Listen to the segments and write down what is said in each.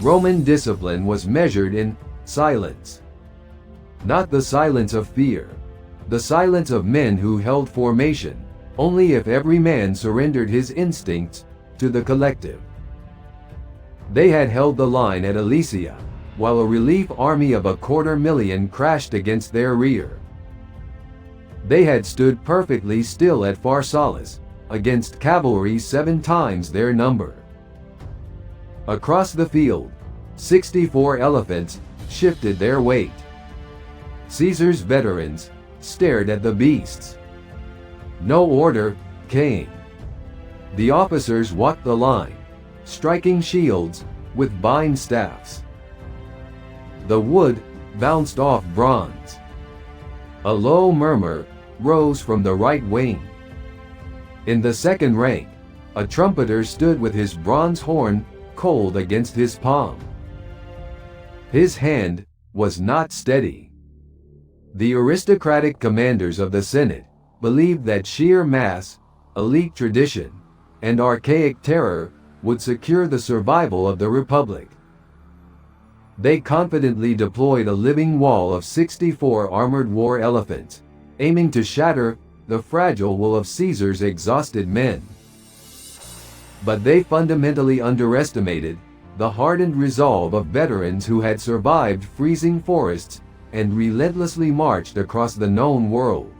Roman discipline was measured in silence. Not the silence of fear. The silence of men who held formation, only if every man surrendered his instincts to the collective. They had held the line at Alesia, while a relief army of 250,000 crashed against their rear. They had stood perfectly still at Pharsalus, against cavalry 7 times their number. Across the field, 64 elephants shifted their weight. Caesar's veterans stared at the beasts. No order came. The officers walked the line, striking shields with bind staffs. The wood bounced off bronze. A low murmur rose from the right wing. In the second rank, a trumpeter stood with his bronze horn cold against his palm. His hand was not steady. The aristocratic commanders of the Senate believed that sheer mass, elite tradition, and archaic terror would secure the survival of the Republic. They confidently deployed a living wall of 64 armored war elephants, aiming to shatter the fragile will of Caesar's exhausted men. But they fundamentally underestimated the hardened resolve of veterans who had survived freezing forests and relentlessly marched across the known world.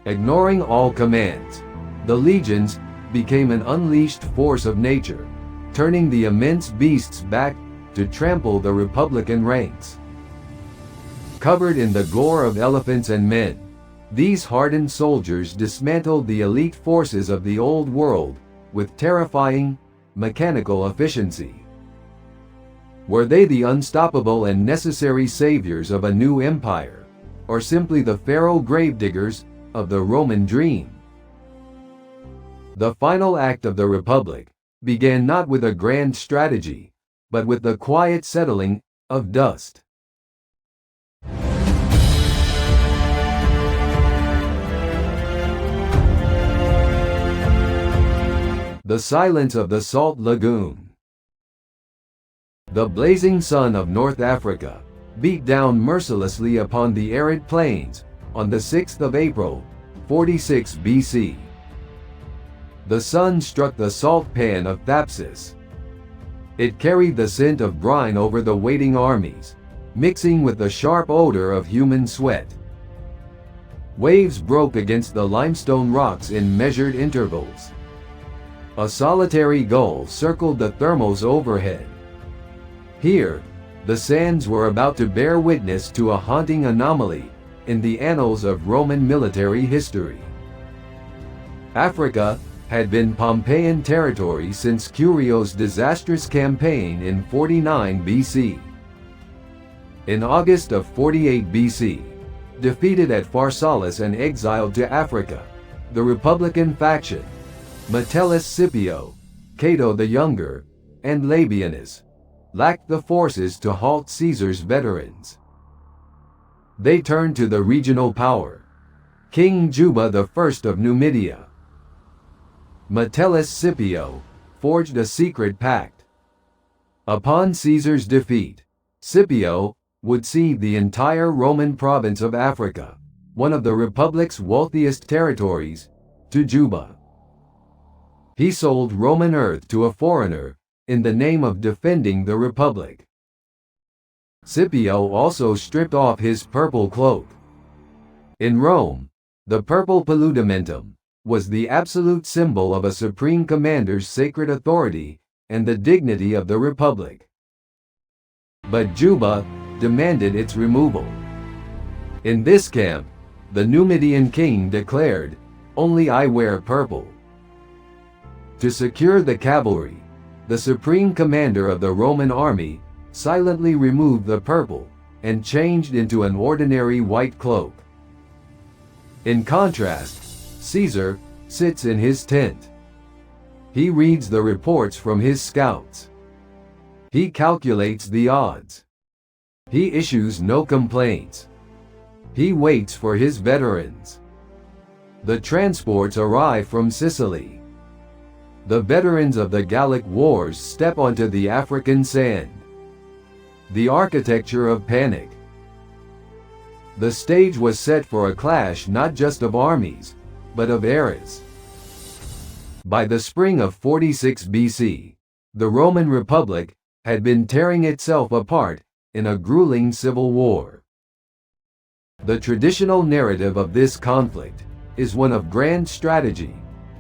Ignoring all commands, the legions became an unleashed force of nature, turning the immense beasts back to trample the Republican ranks. Covered in the gore of elephants and men, these hardened soldiers dismantled the elite forces of the old world with terrifying, mechanical efficiency. Were they the unstoppable and necessary saviors of a new empire, or simply the pharaoh gravediggers of the Roman dream? The final act of the Republic began not with a grand strategy, but with the quiet settling of dust. The silence of the Salt Lagoon. The blazing sun of North Africa beat down mercilessly upon the arid plains on the 6th of April, 46 BC. The sun struck the salt pan of Thapsus. It carried the scent of brine over the waiting armies, mixing with the sharp odor of human sweat. Waves broke against the limestone rocks in measured intervals. A solitary gull circled the thermos overhead. Here, the sands were about to bear witness to a haunting anomaly in the annals of Roman military history. Africa had been Pompeian territory since Curio's disastrous campaign in 49 BC. In August of 48 BC, defeated at Pharsalus and exiled to Africa, the Republican faction, Metellus Scipio, Cato the Younger, and Labienus, lacked the forces to halt Caesar's veterans. They turned to the regional power, King Juba I of Numidia. Metellus Scipio forged a secret pact. Upon Caesar's defeat, Scipio would cede the entire Roman province of Africa, one of the Republic's wealthiest territories, to Juba. He sold Roman earth to a foreigner in the name of defending the Republic. Scipio also stripped off his purple cloak. In Rome, the purple paludamentum was the absolute symbol of a supreme commander's sacred authority and the dignity of the Republic. But Juba demanded its removal. In this camp, the Numidian king declared, "Only I wear purple." To secure the cavalry, the supreme commander of the Roman army silently removed the purple and changed into an ordinary white cloak. In contrast, Caesar sits in his tent. He reads the reports from his scouts. He calculates the odds. He issues no complaints. He waits for his veterans. The transports arrive from Sicily. The veterans of the Gallic Wars step onto the African sand. The architecture of panic. The stage was set for a clash not just of armies, but of eras. By the spring of 46 BC, the Roman Republic had been tearing itself apart in a grueling civil war. The traditional narrative of this conflict is one of grand strategy,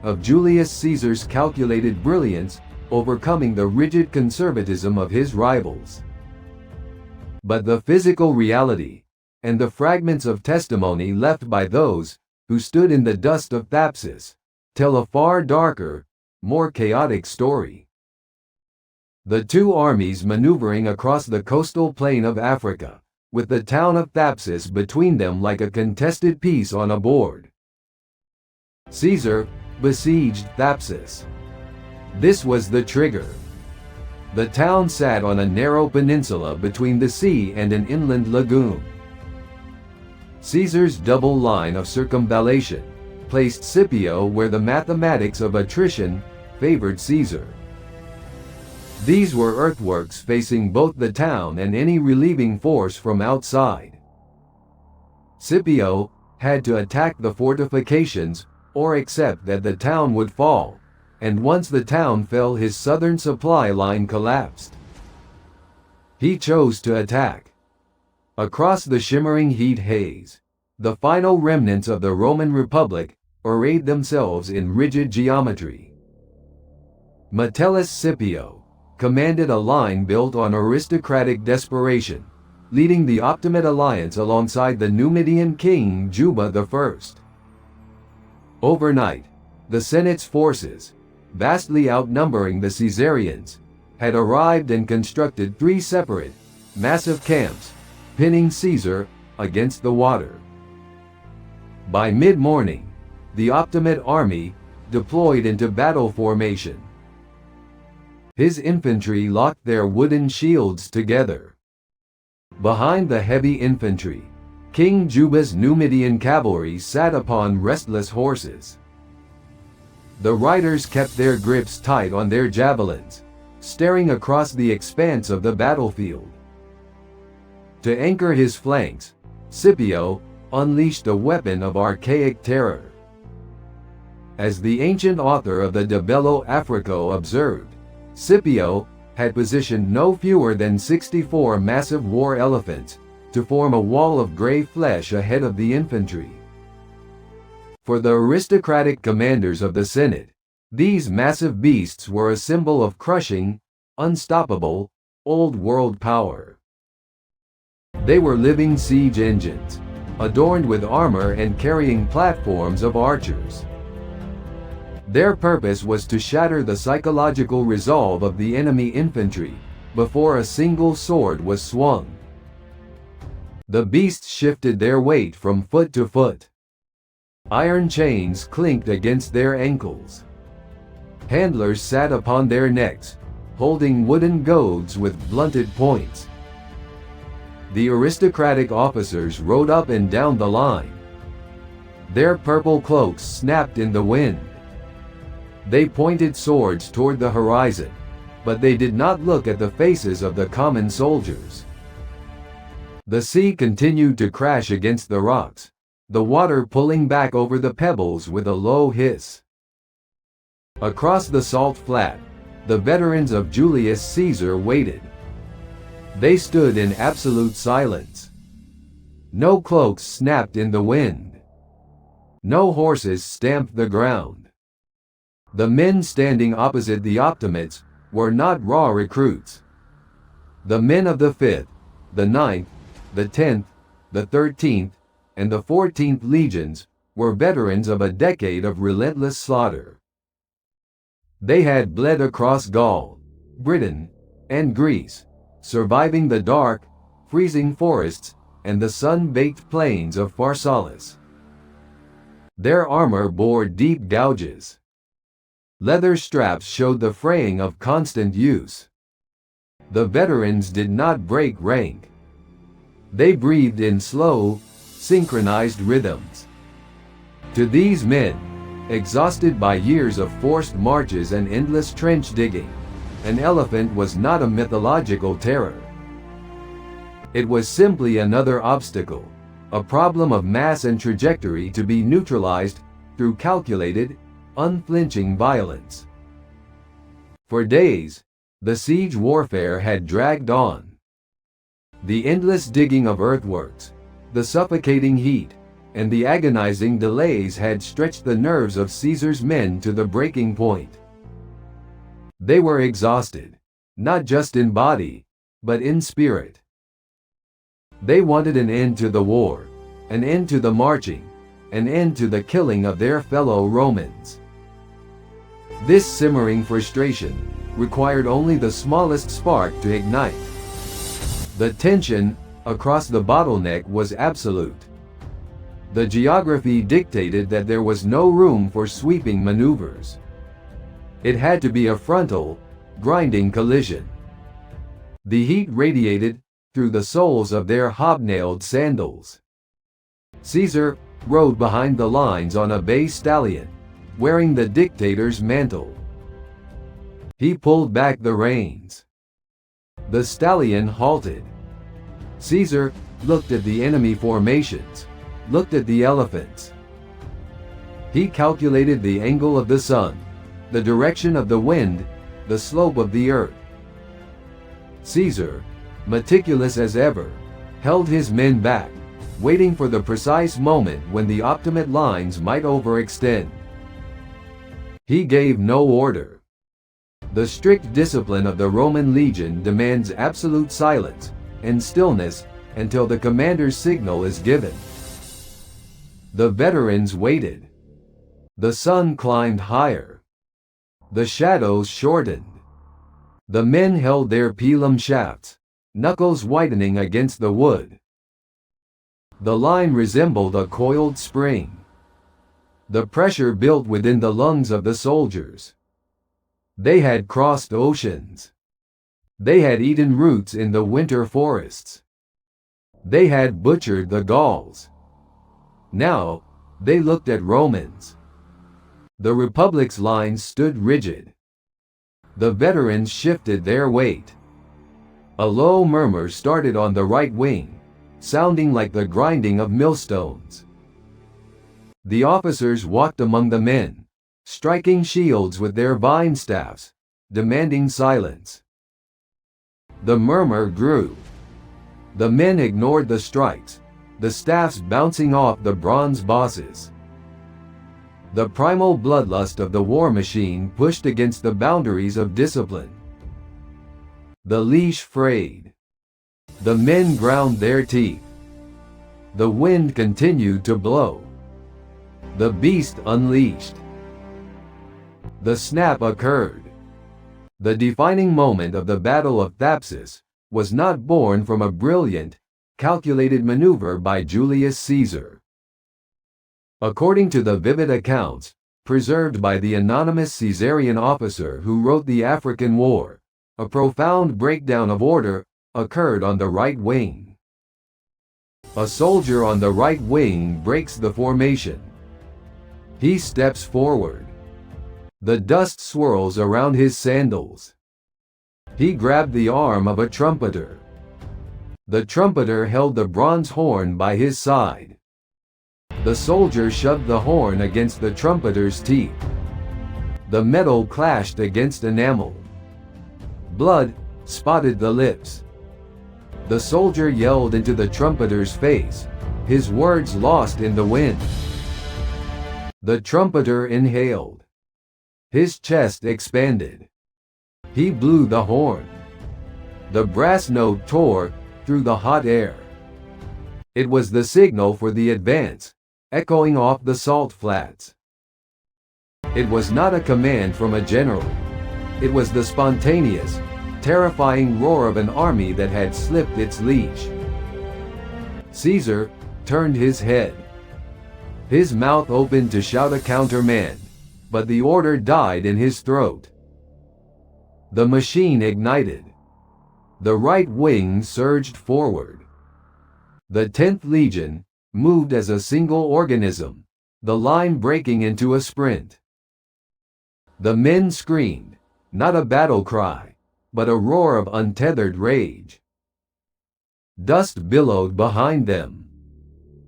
of Julius Caesar's calculated brilliance overcoming the rigid conservatism of his rivals. But the physical reality, and the fragments of testimony left by those who stood in the dust of Thapsus, tell a far darker, more chaotic story. The two armies maneuvering across the coastal plain of Africa, with the town of Thapsus between them like a contested piece on a board. Caesar besieged Thapsus. This was the trigger. The town sat on a narrow peninsula between the sea and an inland lagoon. Caesar's double line of circumvallation placed Scipio where the mathematics of attrition favored Caesar. These were earthworks facing both the town and any relieving force from outside. Scipio had to attack the fortifications or accept that the town would fall, and once the town fell, his southern supply line collapsed. He chose to attack. Across the shimmering heat haze, the final remnants of the Roman Republic arrayed themselves in rigid geometry. Metellus Scipio commanded a line built on aristocratic desperation, leading the Optimate alliance alongside the Numidian king Juba I. Overnight, the Senate's forces, vastly outnumbering the Caesarians, had arrived and constructed three separate, massive camps, pinning Caesar against the water. By mid-morning, the Optimate army deployed into battle formation. His infantry locked their wooden shields together. Behind the heavy infantry, King Juba's Numidian cavalry sat upon restless horses. The riders kept their grips tight on their javelins, staring across the expanse of the battlefield. To anchor his flanks, Scipio unleashed a weapon of archaic terror. As the ancient author of the De Bello Africo observed, Scipio had positioned no fewer than 64 massive war elephants to form a wall of gray flesh ahead of the infantry. For the aristocratic commanders of the Senate, these massive beasts were a symbol of crushing, unstoppable, old-world power. They were living siege engines, adorned with armor and carrying platforms of archers. Their purpose was to shatter the psychological resolve of the enemy infantry before a single sword was swung. The beasts shifted their weight from foot to foot. Iron chains clinked against their ankles. Handlers sat upon their necks, holding wooden goads with blunted points. The aristocratic officers rode up and down the line. Their purple cloaks snapped in the wind. They pointed swords toward the horizon, but they did not look at the faces of the common soldiers. The sea continued to crash against the rocks, the water pulling back over the pebbles with a low hiss. Across the salt flat, the veterans of Julius Caesar waited. They stood in absolute silence. No cloaks snapped in the wind. No horses stamped the ground. The men standing opposite the Optimates were not raw recruits. The men of the 5th, the 9th, the 10th, the 13th, and the 14th legions were veterans of a decade of relentless slaughter. They had bled across Gaul, Britain, and Greece, surviving the dark, freezing forests and the sun-baked plains of Pharsalus. Their armor bore deep gouges. Leather straps showed the fraying of constant use. The veterans did not break rank. They breathed in slow, synchronized rhythms. To these men, Exhausted by years of forced marches and endless trench digging, an elephant was not a mythological terror. It was simply another obstacle, a problem of mass and trajectory to be neutralized through calculated, unflinching violence. For days, the siege warfare had dragged on. The endless digging of earthworks, the suffocating heat, and the agonizing delays had stretched the nerves of Caesar's men to the breaking point. They were exhausted, not just in body, but in spirit. They wanted an end to the war, an end to the marching, an end to the killing of their fellow Romans. This simmering frustration required only the smallest spark to ignite. The tension across the bottleneck was absolute. The geography dictated that there was no room for sweeping maneuvers. It had to be a frontal, grinding collision. The heat radiated through the soles of their hobnailed sandals. Caesar rode behind the lines on a bay stallion, wearing the dictator's mantle. He pulled back the reins. The stallion halted. Caesar looked at the enemy formations, looked at the elephants. He calculated the angle of the sun, the direction of the wind, the slope of the earth. Caesar, meticulous as ever, held his men back, waiting for the precise moment when the optimate lines might overextend. He gave no order. The strict discipline of the Roman legion demands absolute silence and stillness until the commander's signal is given. The veterans waited. The sun climbed higher. The shadows shortened. The men held their pilum shafts, knuckles whitening against the wood. The line resembled a coiled spring. The pressure built within the lungs of the soldiers. They had crossed oceans. They had eaten roots in the winter forests. They had butchered the Gauls. Now, they looked at Romans. The Republic's lines stood rigid. The veterans shifted their weight. A low murmur started on the right wing, sounding like the grinding of millstones. The officers walked among the men, striking shields with their vine staffs, demanding silence. The murmur grew. The men ignored the strikes, the staffs bouncing off the bronze bosses. The primal bloodlust of the war machine pushed against the boundaries of discipline. The leash frayed. The men ground their teeth. The wind continued to blow. The beast unleashed. The snap occurred. The defining moment of the Battle of Thapsus was not born from a brilliant, calculated maneuver by Julius Caesar. According to the vivid accounts, preserved by the anonymous Caesarian officer who wrote the African War, a profound breakdown of order occurred on the right wing. A soldier on the right wing breaks the formation. He steps forward. The dust swirls around his sandals. He grabbed the arm of a trumpeter. The trumpeter held the bronze horn by his side. The soldier shoved the horn against the trumpeter's teeth. The metal clashed against enamel. Blood spotted the lips. The soldier yelled into the trumpeter's face, his words lost in the wind. The trumpeter inhaled. His chest expanded. He blew the horn. The brass note tore through the hot air. It was the signal for the advance, echoing off the salt flats. It was not a command from a general. It was the spontaneous, terrifying roar of an army that had slipped its leash. Caesar turned his head. His mouth opened to shout a countermand, but the order died in his throat. The machine ignited. The right wing surged forward. The 10th Legion moved as a single organism, the line breaking into a sprint. The men screamed, not a battle cry, but a roar of untethered rage. Dust billowed behind them.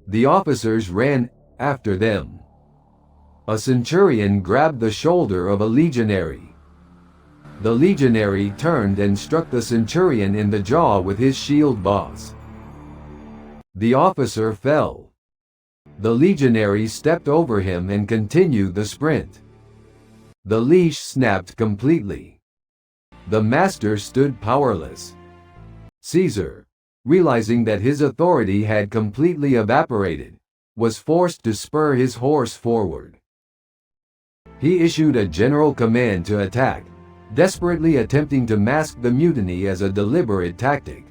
The officers ran after them. A centurion grabbed the shoulder of a legionary. The legionary turned and struck the centurion in the jaw with his shield boss. The officer fell. The legionary stepped over him and continued the sprint. The leash snapped completely. The master stood powerless. Caesar, realizing that his authority had completely evaporated, was forced to spur his horse forward. He issued a general command to attack, desperately attempting to mask the mutiny as a deliberate tactic.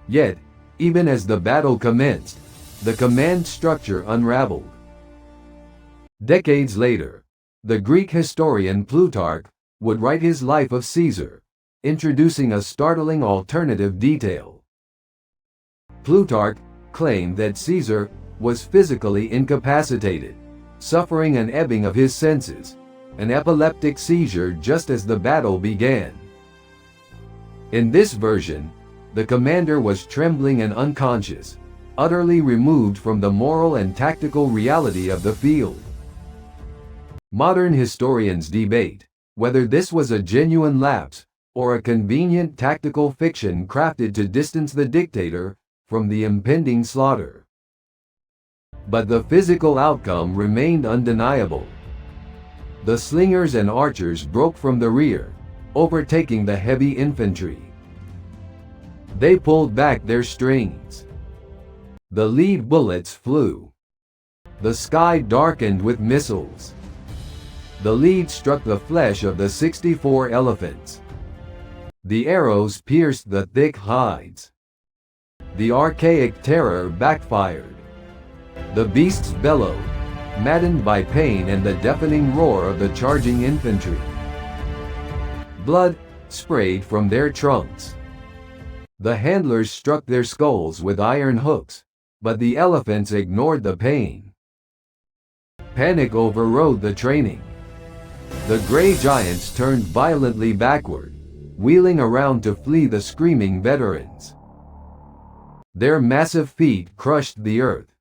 Yet, even as the battle commenced, the command structure unraveled. Decades later, the Greek historian Plutarch would write his life of Caesar, introducing a startling alternative detail. Plutarch claimed that Caesar was physically incapacitated, suffering an ebbing of his senses, an epileptic seizure just as the battle began. In this version, the commander was trembling and unconscious, utterly removed from the moral and tactical reality of the field. Modern historians debate whether this was a genuine lapse or a convenient tactical fiction crafted to distance the dictator from the impending slaughter. But the physical outcome remained undeniable. The slingers and archers broke from the rear, overtaking the heavy infantry. They pulled back their strings. The lead bullets flew. The sky darkened with missiles. The lead struck the flesh of the 64 elephants. The arrows pierced the thick hides. The archaic terror backfired. The beasts bellowed, maddened by pain and the deafening roar of the charging infantry. Blood sprayed from their trunks. The handlers struck their skulls with iron hooks, but the elephants ignored the pain. Panic overrode the training. The gray giants turned violently backward, wheeling around to flee the screaming veterans. Their massive feet crushed the earth.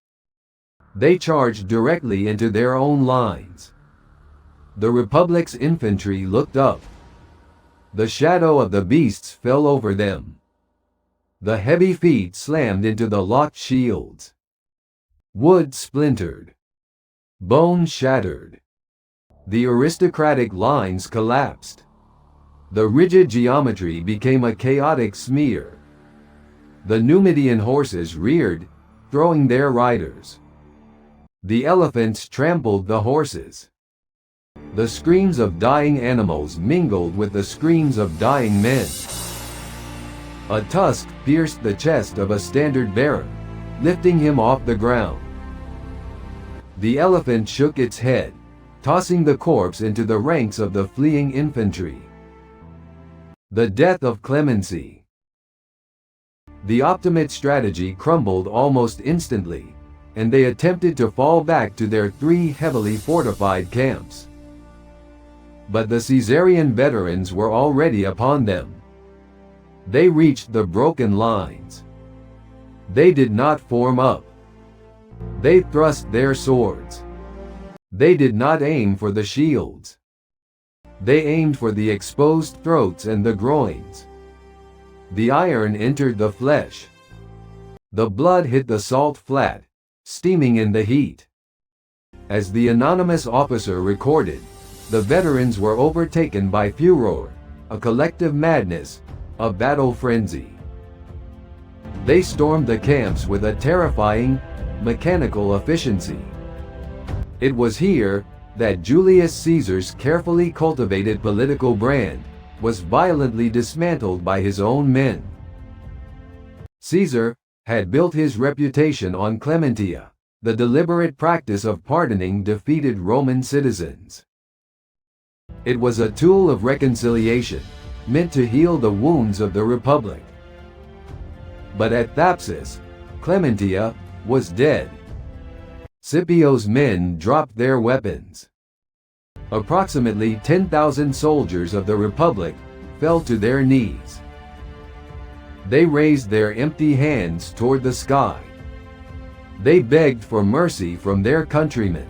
They charged directly into their own lines. The Republic's infantry looked up. The shadow of the beasts fell over them. The heavy feet slammed into the locked shields. Wood splintered. Bone shattered. The aristocratic lines collapsed. The rigid geometry became a chaotic smear. The Numidian horses reared, throwing their riders. The elephants trampled the horses. The screams of dying animals mingled with the screams of dying men. A tusk pierced the chest of a standard bearer, lifting him off the ground. The elephant shook its head, tossing the corpse into the ranks of the fleeing infantry. The death of Clemency. The Optimate strategy crumbled almost instantly, and they attempted to fall back to their 3 heavily fortified camps. But the Caesarian veterans were already upon them. They reached the broken lines. They did not form up. They thrust their swords. They did not aim for the shields. They aimed for the exposed throats and the groins. The iron entered the flesh. The blood hit the salt flat, steaming in the heat. As the anonymous officer recorded, the veterans were overtaken by furor, a collective madness, a battle frenzy. They stormed the camps with a terrifying, mechanical efficiency. It was here that Julius Caesar's carefully cultivated political brand was violently dismantled by his own men. Caesar had built his reputation on Clementia, the deliberate practice of pardoning defeated Roman citizens. It was a tool of reconciliation, meant to heal the wounds of the Republic. But at Thapsus, Clementia was dead. Scipio's men dropped their weapons. Approximately 10,000 soldiers of the Republic fell to their knees. They raised their empty hands toward the sky. They begged for mercy from their countrymen.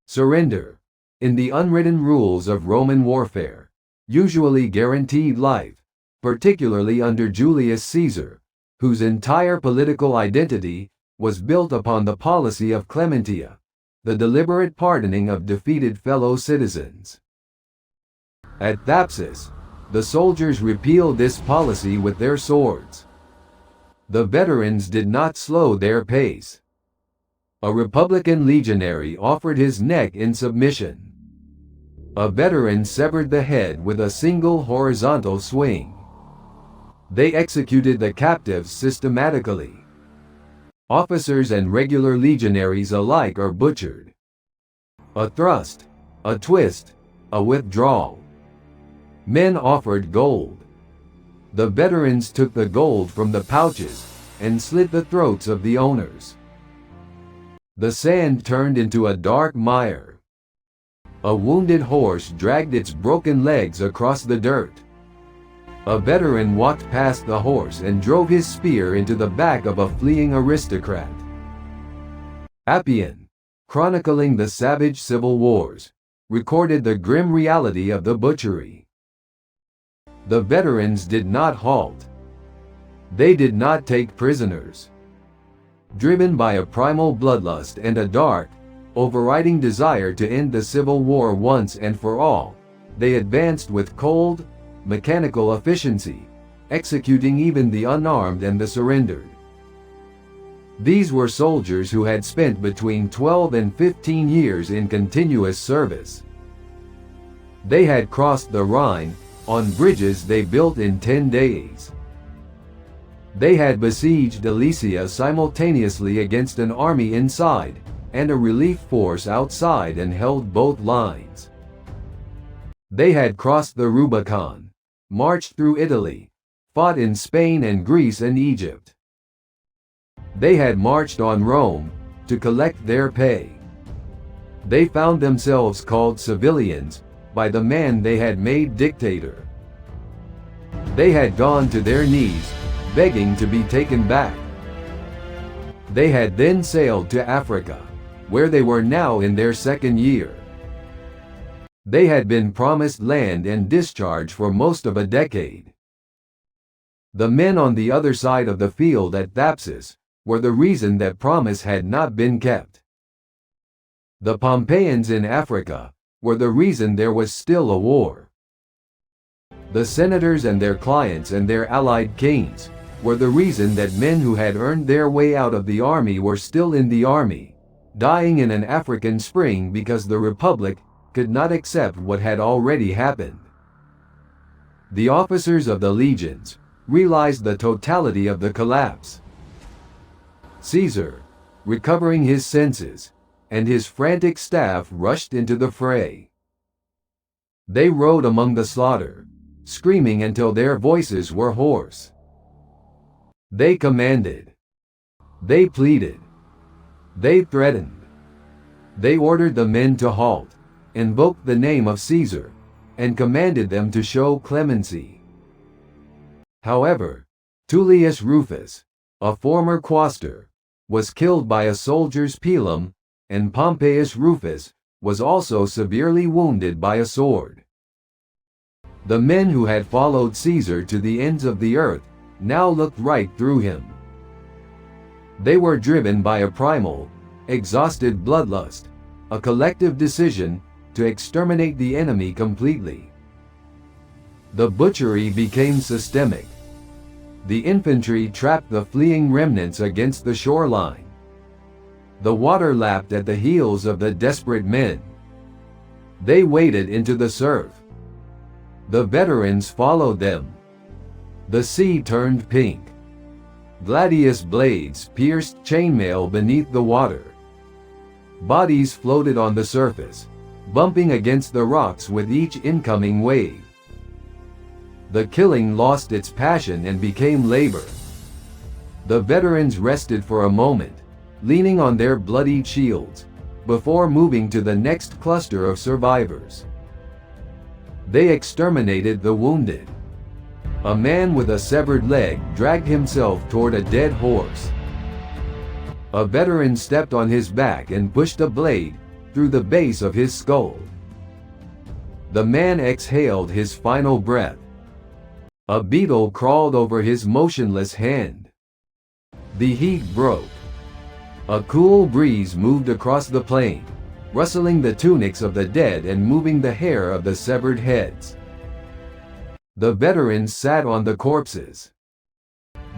Surrender, in the unwritten rules of Roman warfare, usually guaranteed life, particularly under Julius Caesar, whose entire political identity was built upon the policy of Clementia, the deliberate pardoning of defeated fellow citizens. At Thapsus, the soldiers repealed this policy with their swords. The veterans did not slow their pace. A Republican legionary offered his neck in submission. A veteran severed the head with a single horizontal swing. They executed the captives systematically. Officers and regular legionaries alike are butchered. A thrust, a twist, a withdrawal. Men offered gold. The veterans took the gold from the pouches and slit the throats of the owners. The sand turned into a dark mire. A wounded horse dragged its broken legs across the dirt. A veteran walked past the horse and drove his spear into the back of a fleeing aristocrat. Appian, chronicling the savage civil wars, recorded the grim reality of the butchery. The veterans did not halt. They did not take prisoners. Driven by a primal bloodlust and a dark, overriding desire to end the civil war once and for all, they advanced with cold, mechanical efficiency, executing even the unarmed and the surrendered. These were soldiers who had spent between 12 and 15 years in continuous service. They had crossed the Rhine on bridges they built in 10 days. They had besieged Alesia simultaneously against an army inside and a relief force outside and held both lines. They had crossed the Rubicon, marched through Italy, fought in Spain and Greece and Egypt. They had marched on Rome to collect their pay. They found themselves called civilians by the man they had made dictator. They had gone to their knees, begging to be taken back. They had then sailed to Africa, where they were now in their second year. They had been promised land and discharge for most of a decade. The men on the other side of the field at Thapsus were the reason that promise had not been kept. The Pompeians in Africa were the reason there was still a war. The senators and their clients and their allied kings were the reason that men who had earned their way out of the army were still in the army, dying in an African spring because the Republic could not accept what had already happened. The officers of the legions realized the totality of the collapse. Caesar, recovering his senses, and his frantic staff rushed into the fray. They rode among the slaughter, screaming until their voices were hoarse. They commanded. They pleaded. They threatened. They ordered the men to halt, invoked the name of Caesar, and commanded them to show clemency. However, Tullius Rufus, a former quaestor, was killed by a soldier's pilum, and Pompeius Rufus was also severely wounded by a sword. The men who had followed Caesar to the ends of the earth now looked right through him. They were driven by a primal, exhausted bloodlust, a collective decision to exterminate the enemy completely. The butchery became systemic. The infantry trapped the fleeing remnants against the shoreline. The water lapped at the heels of the desperate men. They waded into the surf. The veterans followed them. The sea turned pink. Gladius blades pierced chainmail beneath the water. Bodies floated on the surface, bumping against the rocks with each incoming wave. The killing lost its passion and became labor. The veterans rested for a moment, leaning on their bloodied shields, before moving to the next cluster of survivors. They exterminated the wounded. A man with a severed leg dragged himself toward a dead horse. A veteran stepped on his back and pushed a blade through the base of his skull. The man exhaled his final breath. A beetle crawled over his motionless hand. The heat broke. A cool breeze moved across the plain, rustling the tunics of the dead and moving the hair of the severed heads. The veterans sat on the corpses.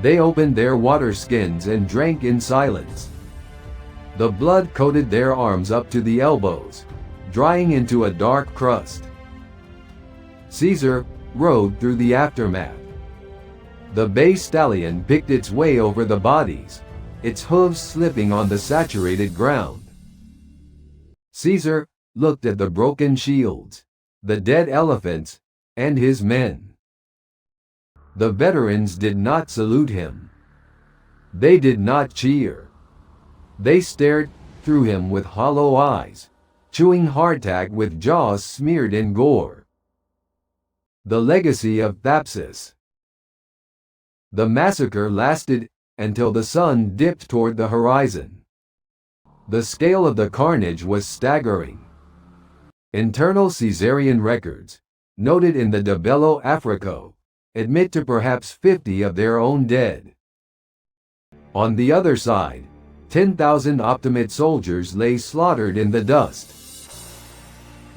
They opened their water skins and drank in silence. The blood coated their arms up to the elbows, drying into a dark crust. Caesar rode through the aftermath. The bay stallion picked its way over the bodies, its hooves slipping on the saturated ground. Caesar looked at the broken shields, the dead elephants, and his men. The veterans did not salute him. They did not cheer. They stared through him with hollow eyes, chewing hardtack with jaws smeared in gore. The legacy of Thapsus. The massacre lasted until the sun dipped toward the horizon. The scale of the carnage was staggering. Internal Caesarian records, noted in the De Bello Africo, admit to perhaps 50 of their own dead. On the other side, 10,000 Optimate soldiers lay slaughtered in the dust.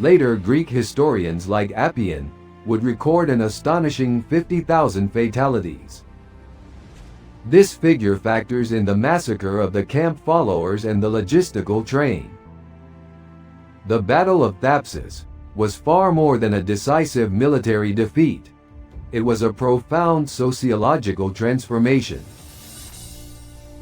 Later Greek historians like Appian would record an astonishing 50,000 fatalities. This figure factors in the massacre of the camp followers and the logistical train. The Battle of Thapsus was far more than a decisive military defeat. It was a profound sociological transformation.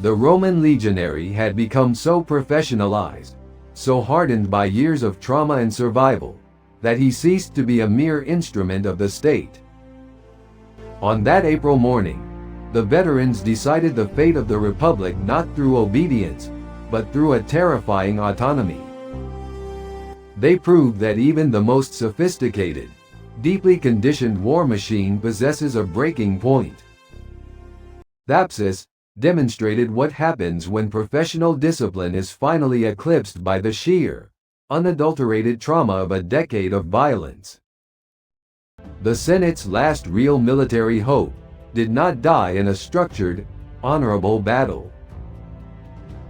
The Roman legionary had become so professionalized, so hardened by years of trauma and survival, that he ceased to be a mere instrument of the state. On that April morning, the veterans decided the fate of the Republic not through obedience, but through a terrifying autonomy. They proved that even the most sophisticated, deeply conditioned war machine possesses a breaking point. Thapsus demonstrated what happens when professional discipline is finally eclipsed by the sheer, unadulterated trauma of a decade of violence. The Senate's last real military hope did not die in a structured, honorable battle.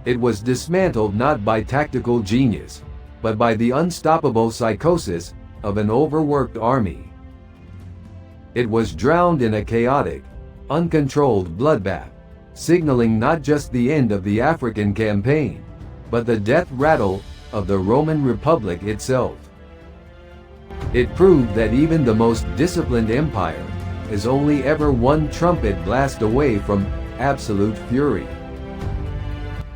It was dismantled not by tactical genius, but by the unstoppable psychosis of an overworked army. It was drowned in a chaotic, uncontrolled bloodbath, signaling not just the end of the African campaign, but the death rattle of the Roman Republic itself. It proved that even the most disciplined empire is only ever one trumpet blast away from absolute fury.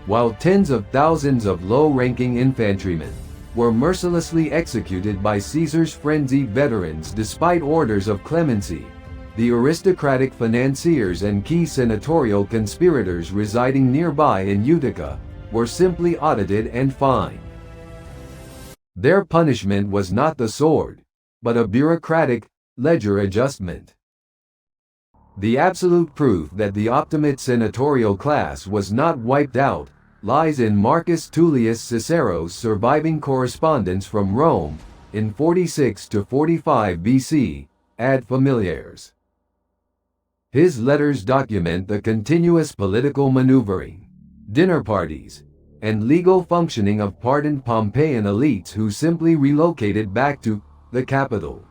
While tens of thousands of low-ranking infantrymen were mercilessly executed by Caesar's frenzied veterans despite orders of clemency, the aristocratic financiers and key senatorial conspirators residing nearby in Utica were simply audited and fined. Their punishment was not the sword, but a bureaucratic ledger adjustment. The absolute proof that the Optimate senatorial class was not wiped out lies in Marcus Tullius Cicero's surviving correspondence from Rome in 46 to 45 BC, ad familiares. His letters document the continuous political maneuvering, dinner parties, and legal functioning of pardoned Pompeian elites who simply relocated back to the capital.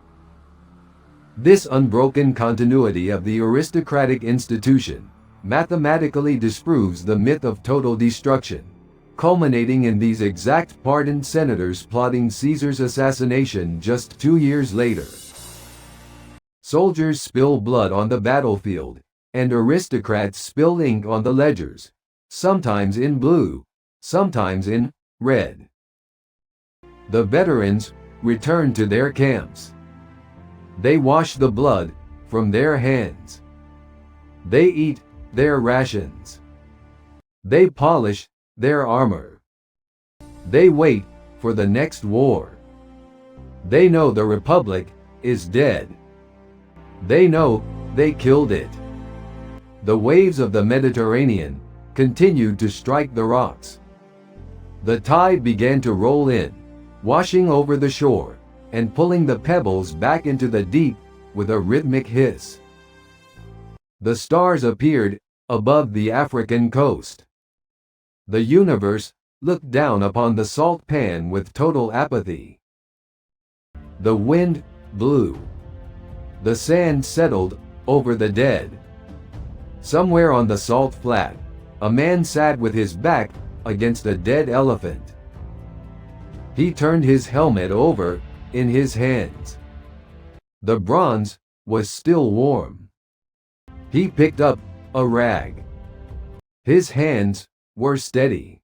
This unbroken continuity of the aristocratic institution mathematically disproves the myth of total destruction, culminating in these exact pardoned senators plotting Caesar's assassination just 2 years later. Soldiers spill blood on the battlefield, and aristocrats spill ink on the ledgers, sometimes in blue, sometimes in red. The veterans return to their camps. They wash the blood from their hands. They eat their rations. They polish their armor. They wait for the next war. They know the Republic is dead. They know they killed it. The waves of the Mediterranean continued to strike the rocks. The tide began to roll in, washing over the shore and pulling the pebbles back into the deep with a rhythmic hiss. The stars appeared above the African coast. The universe looked down upon the salt pan with total apathy. The wind blew. The sand settled over the dead. Somewhere on the salt flat, a man sat with his back against a dead elephant. He turned his helmet over in his hands. The bronze was still warm. He picked up a rag. His hands were steady.